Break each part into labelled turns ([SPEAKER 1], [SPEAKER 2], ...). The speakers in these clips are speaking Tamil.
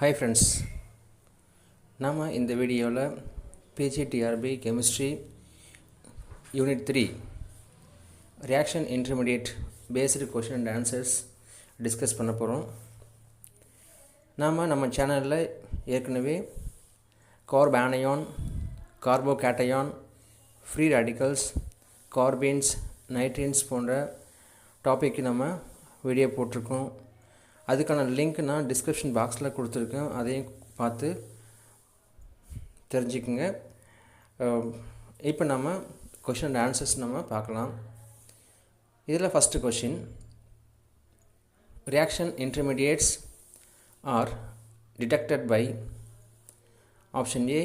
[SPEAKER 1] Hi friends, நாம இந்த வீடியோவில் PGTRB Chemistry Unit 3 Reaction Intermediate Based Question and Answers discuss பண்ண போகிறோம். நம்ம சேனலில் ஏற்கனவே கார்ப் ஆனையான், கார்போகேட்டையான், ஃப்ரீ ரேடிக்கல்ஸ், கார்பீன்ஸ், நைட்ரீன்ஸ் போன்ற டாபிக் நம்ம வீடியோ போட்டிருக்கோம். அதுக்கான லிங்க் நான் டிஸ்கிரிப்ஷன் பாக்ஸில் கொடுத்துருக்கேன், அதையும் பார்த்து தெரிஞ்சுக்குங்க. இப்போ நம்ம கொஷின் அண்ட் ஆன்சர்ஸ் நம்ம பார்க்கலாம். இதில் first question, reaction intermediates are detected by option A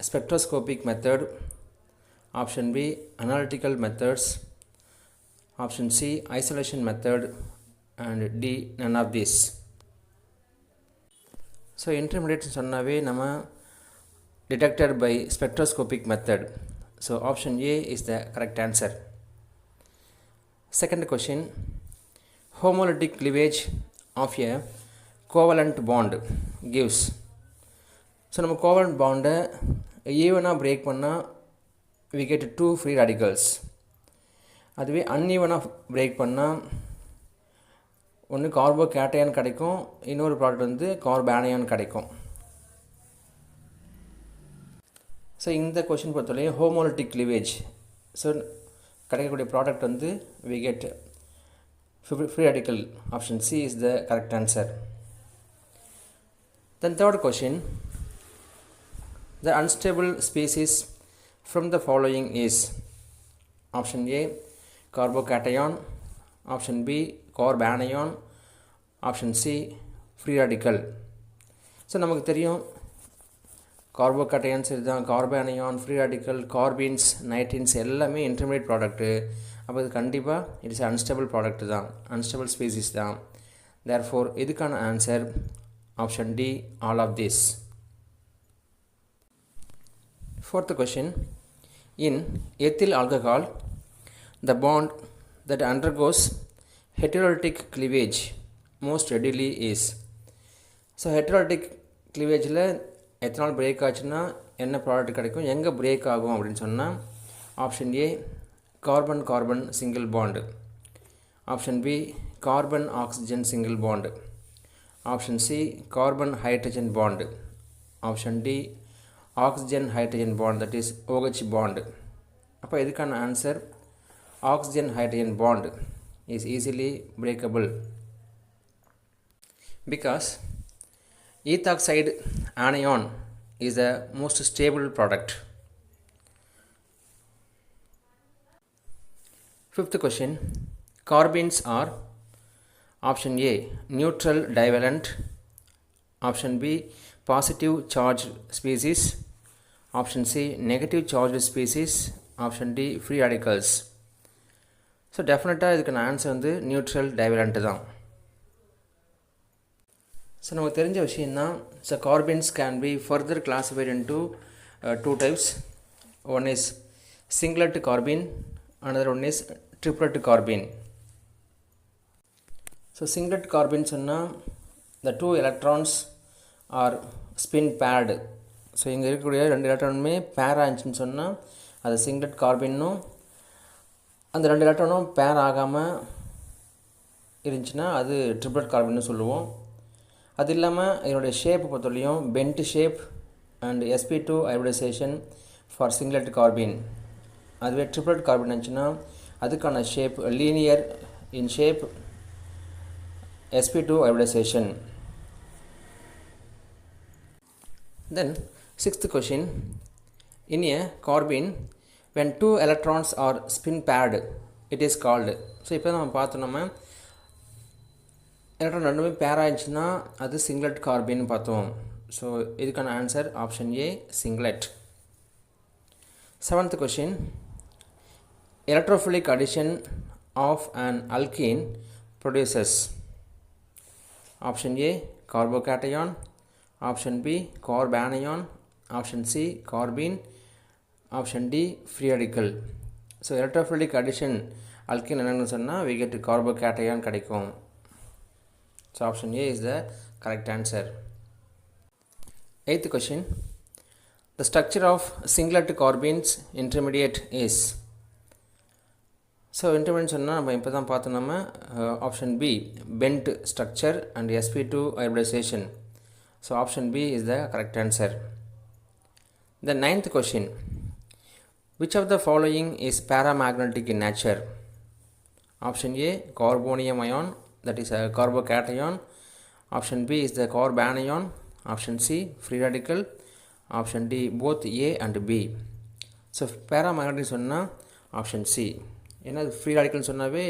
[SPEAKER 1] spectroscopic method, option B analytical methods, option C isolation method and D none of this. So intermediate சொன்னாவே நம்ம detected by spectroscopic method. So option A is the correct answer. Second question, homolytic cleavage of a covalent bond gives. So நம்ம covalent bond ஈவனாக பிரேக் பண்ணால் we get two free radicals. அதுவே அன்ஈவனாக பிரேக் பண்ணால் ஒன்று கார்போகேட்டையான் கிடைக்கும், இன்னொரு ப்ராடக்ட் வந்து கார்பானையான் கிடைக்கும். ஸோ இந்த கொஷின் பொறுத்தவரையும் ஹோமோலிட்டிக் கிளிவேஜ், ஸோ கிடைக்கக்கூடிய ப்ராடக்ட் வந்து we get free radical. Option C is the correct answer. Then third question, the unstable species from the following is. Option A carbocation, option B carbanion, option C free radical. So நமக்கு தெரியும் கார்போகேட்டையான்ஸ் இதுதான், கார்பானையான், ஃப்ரீ ராடிக்கல், கார்பீன்ஸ், நைட்ரீன்ஸ் எல்லாமே இன்டர்மீடியட் ப்ராடக்ட்டு. அப்போ இது கண்டிப்பாக இட்ஸ் அன்ஸ்டேபிள் ப்ராடக்ட் தான், அன்ஸ்டேபிள் ஸ்பீசிஸ் தான். தேர்ஃபோர் இதுக்கான answer option D all of this. Fourth question, in ethyl alcohol the bond that undergoes heterolytic cleavage most readily is. So heterolytic cleavageல எத்தனால் பிரேக் ஆச்சுன்னா என்ன ப்ராடக்ட் கிடைக்கும், எங்கே பிரேக் ஆகும் அப்படின்னு சொன்னால் option A carbon carbon single bond, option B carbon oxygen single bond, option C carbon hydrogen bond, option D oxygen hydrogen bond, that is OH bond. அப்போ இதுக்கான answer oxygen hydrogen bond is easily breakable because ethoxide anion is the most stable product. Fifth question, carbenes are option A neutral divalent, option B positive charged species, option C negative charged species, option D free radicals. So டெஃபினட்டாக இதுக்கான ஆன்சர் வந்து நியூட்ரல் டைவலண்ட்டு தான். ஸோ நமக்கு தெரிஞ்ச விஷயந்தான். So carbenes can be further classified into two types. One is singlet carbene, another one is triplet carbene. So singlet carbene சொன்னால் the two electrons are spin paired. So இங்கே இருக்கக்கூடிய ரெண்டு எலக்ட்ரானுமே பேர் ஆச்சுன்னு சொன்னால் அது சிங்லட் கார்பீனும், அந்த ரெண்டு எலக்ட்ரானும் பேர் ஆகாமல் இருந்துச்சுன்னா அது ட்ரிப்ளட் கார்பன்னு சொல்லுவோம். அது இல்லாமல் இதனுடைய ஷேப் பொறுத்தவரையும் bent shape and sp2 hybridization for singlet carbene. அதுவே ட்ரிப்ளட் கார்பன் இருந்துச்சுன்னா அதுக்கான shape linear in shape sp2 hybridization. Then sixth question, in a carbene when two electrons are spin paired it is called. So இப்போ நம்ம பார்த்தோம், நம்ம எலக்ட்ரான் ரெண்டுமே பேர் ஆயிடுச்சுன்னா அது சிங்லட் கார்பீன் பார்த்தோம். ஸோ இதுக்கான answer option A singlet. Seventh question, electrophilic addition of an alkene produces. Option A carbocation, option B carbanion, option C carbene, option D free radical. So electrophilic addition alkane என்னென்னு சொன்னால் we get கார்போகேட்டையான் கிடைக்கும். So option A is the correct answer. Eighth question. The structure of singlet carbenes intermediate is. So intermediate சொன்னால் நம்ம இப்போ தான் பார்த்தோம் நம்ம option B bent structure and sp2 hybridization. So option B is the correct answer. The ninth question. Which of the following is paramagnetic in nature? Option A carbonium ion, that is a carbocation. Option B is the carbanion. Option C free radical. Option D both A and B. So paramagnetic சொன்னால் ஆப்ஷன் சி. ஏன்னா ஃப்ரீ ராடிக்கல்னு சொன்னாவே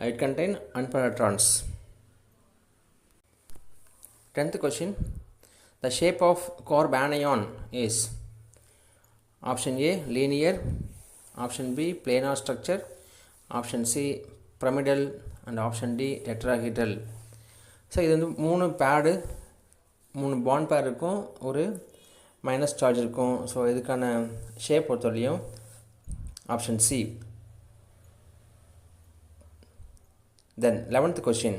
[SPEAKER 1] it contain unpaired electrons. 10th question. The shape of carbanion is. Option A linear. Option B planar structure. Option C pyramidal. And option D tetrahedral. So இது வந்து 3 பேடு 3 பாண்ட் பேர் இருக்கும், ஒரு மைனஸ் சார்ஜ் இருக்கும். ஸோ இதுக்கான ஷேப் பொறுத்தவரையும் option C. Then 11th question.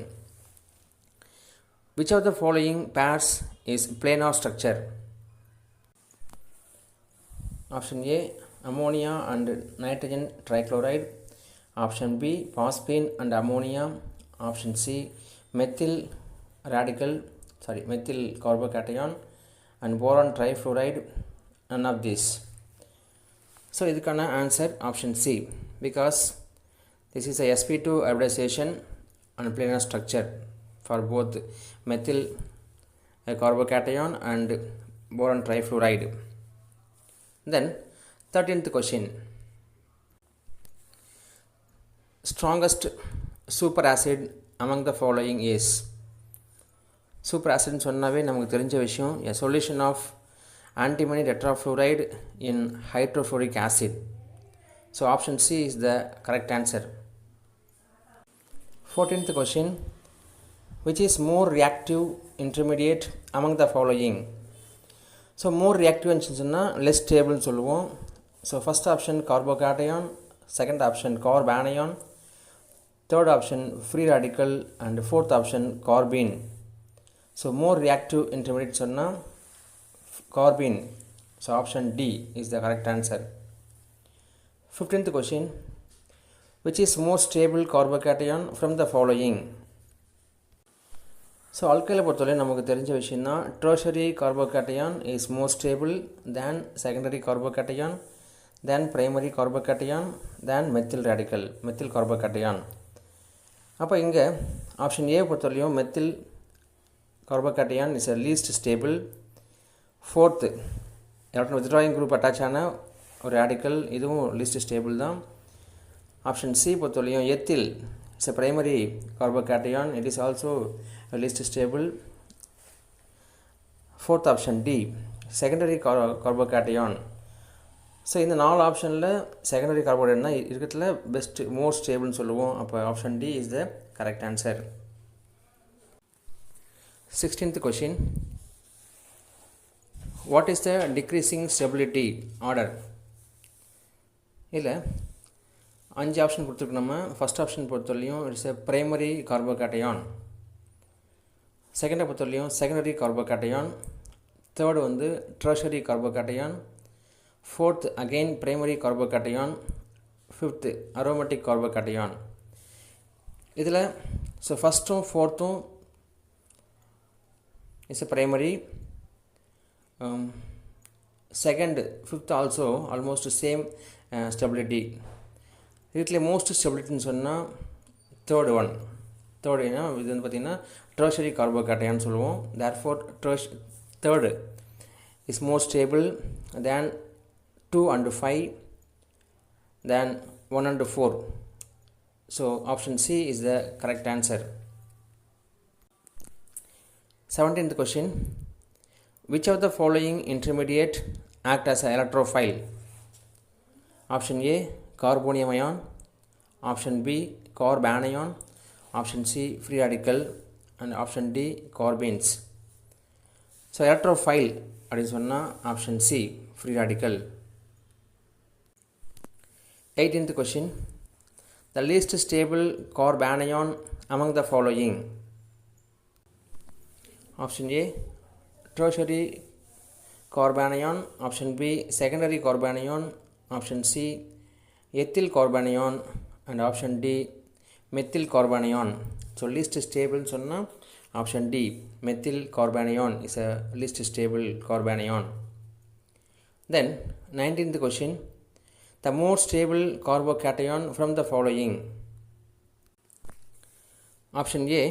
[SPEAKER 1] Which of the following pairs is planar structure? Option A ammonia and nitrogen trichloride. Option B phosphine and ammonia. Option C methyl carbocation and boron trifluoride. None of these. So இதுக்கான answer option C, because this is a sp2 hybridization and planar structure for both methyl carbocation and boron trifluoride. Then 13th question. Strongest superacid among the following is. Superacid சொன்னாவே நமக்கு தெரிஞ்ச விஷயம், a solution of antimony tetrafluoride in hydrofluoric acid. So option C is the correct answer. 14th question. Which is more reactive intermediate among the following? So more reactive சொன்னால் less stable சொல்லுவோம். So first option carbocation, second option carbanion, third option free radical and fourth option carbene. So more reactive intermediate சொன்னால் carbene. So option D is the correct answer. 15th question. Which is more stable carbocation from the following? So ஆல்கைலை பொறுத்தவரை நமக்கு தெரிஞ்ச விஷயம் தான், tertiary carbocation is more stable than secondary carbocation, than primary carbocation, than methyl carbocation. அப்போ இங்கே ஆப்ஷன் ஏ பொறுத்தவரையும் methyl carbocation is a least stable. Fourth electron withdrawing group attach ஆன ஒரு radical, இதுவும் least stable தான். ஆப்ஷன் சி பொறுத்தவரையும் ethyl is a primary carbocation, it is also least stable. Fourth option D secondary carbocation. So இந்த 4 ஆப்ஷனில் செகண்டரி கார்போகேட்டன் தான் இருக்கிறதுல பெஸ்ட் மோஸ்ட் ஸ்டேபிள்னு சொல்லுவோம். அப்போ option D is the correct answer. 16th question. What is the decreasing stability order? இல்லை 5 ஆப்ஷன் கொடுத்துருக்கு. நம்ம ஃபஸ்ட் ஆப்ஷன் பொறுத்தவரையும் இட்ஸ் எ பிரைமரி கார்போகேட்டன், செகண்டை பொறுத்தவரையும் செகண்டரி கார்போகேட்டன், தேர்டு வந்து tertiary carbocation, fourth again primary carbocation, fifth aromatic carbocation. இதில் ஸோ ஃபஸ்ட்டும் ஃபோர்த்தும் is a primary, second fifth also almost same stability. இதில் மோஸ்ட் ஸ்டெபிலிட்டின்னு சொன்னால் தேர்டு ஏன்னா இது வந்து பார்த்திங்கன்னா டெர்ஷரி கார்போகேட்டன் சொல்லுவோம். Therefore third is more stable than 2 and 5 than 1 and 4. So option C is the correct answer. 17th question. Which of the following intermediate act as an electrophile? Option A carbonium ion, option B carbanion, option C free radical and option D carbenes. So electrophile அப்படினு சொன்னா option C free radical. 18th question. The least stable carbanion among the following. Option A tertiary carbanion, option B secondary carbanion, option C ethyl carbanion, and option D methyl carbanion. So least stable சொன்னா option D methyl carbanion is a least stable carbanion. Then 19th question, the most stable carbocation from the following. Option A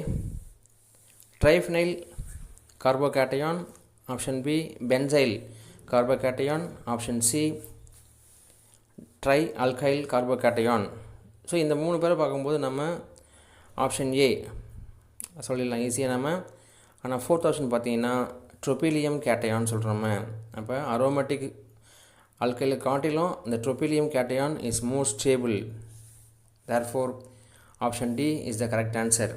[SPEAKER 1] triphenyl carbocation, option B benzyl carbocation, option C trialkyl carbocation. So இந்த மூணு பேரை பார்க்கும்போது நம்ம ஆப்ஷன் ஏ சொல்லிடலாம் ஈஸியாக நம்ம. ஆனால் ஃபோர்த் ஆப்ஷன் பார்த்தீங்கன்னா ட்ரோபீலியம் கேட்டையான்னு சொல்கிறோம். அப்போ அரோமேட்டிக் ஆல்கைலை காட்டிலும் இந்த tropylium cation is more stable. Therefore option D is the correct answer.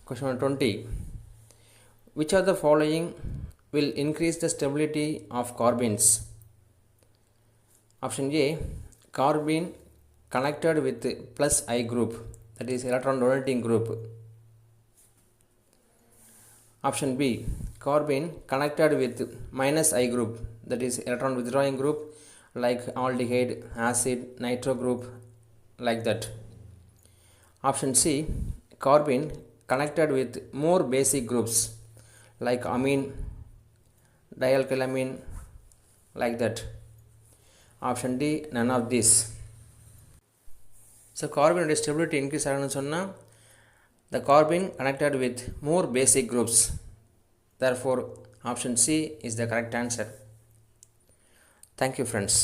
[SPEAKER 1] Question 20. Which of the following will increase the stability of carbenes? Option A carbene connected with plus I group, that is electron donating group. Option B carbene connected with minus I group, that is electron withdrawing group, like aldehyde, acid, nitro group, like that. Option C carbene connected with more basic groups like amine, dialkylamine, like that. Option D none of these. So carbene stability increase ஆகணும்னு சொன்னால் the carbene connected with more basic groups. Therefore option C is the correct answer. Thank you friends.